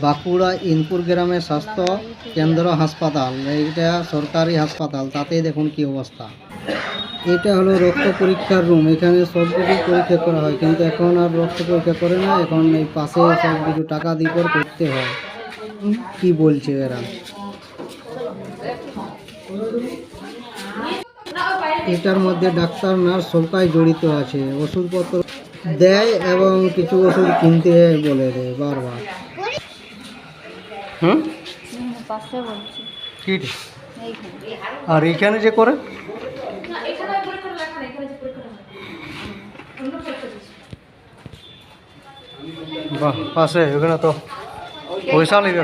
বাঁকুড়া ইনপুর গ্রামের স্বাস্থ্য কেন্দ্র হাসপাতাল, এইটা সরকারি হাসপাতাল, তাতেই দেখুন কি অবস্থা। এটা হলো রক্ত পরীক্ষার রুম, এখানে সব কিছু পরীক্ষা করা হয়, কিন্তু এখন আর রক্ত পরীক্ষা করে না, এখন এই পাশে সব কিছু টাকা দিয়ে পর করতে হয়। কি বলছে এরা? এটার মধ্যে ডাক্তার নার্স সবাই জড়িত আছে, ওষুধপত্র দেয় এবং কিছু ওষুধ কিনতে বলে দেয় বারবার। আর এইখানে যে করে বাহ, পাশে ওখানে তো পয়সা নেবে।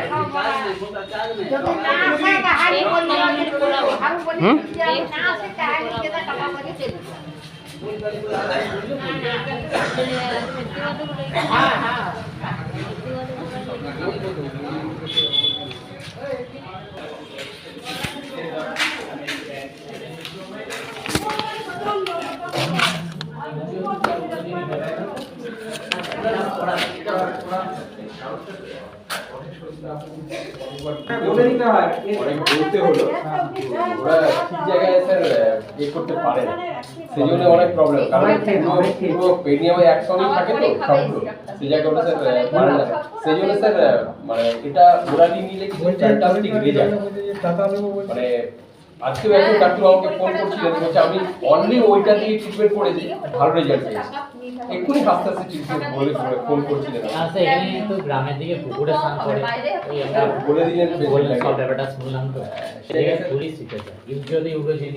বলে দিতে হয় অনেক ঘুরতে হলো ওরা ঠিক জায়গায় স্যার ইয়ে করতে পারে না, সেই জন্য অনেক প্রবলেম, কারণ পুরো পেডিয়ামে একসঙ্গে থাকে তো সবগুলো, সেই জায়গায় ওটা স্যার পারে না, সেই জন্য স্যার মানে এটা ওরালি নিলে কিছু ফ্যান্টাস্টিক রেজাল্ট। মানে আজকে একজন ডাক্তার আমাকে ফোন করছিলেন, বলছে আমি অনলি ওইটা দিয়ে ট্রিটমেন্ট করেছি, ভালো রেজাল্ট পেয়েছি। এক্ষুনি হাসতে হাসতে ট্রিটমেন্ট বলে ফোন করছিলেন। আচ্ছা, এখানে তো গ্রামের দিকে পুকুরে স্নান করে ওই আমরা বলে দিলেন সব ব্যাপারটা শুনলাম, তো সেটা পুলিশ শিখেছে ইউপিওতে উঠেছে।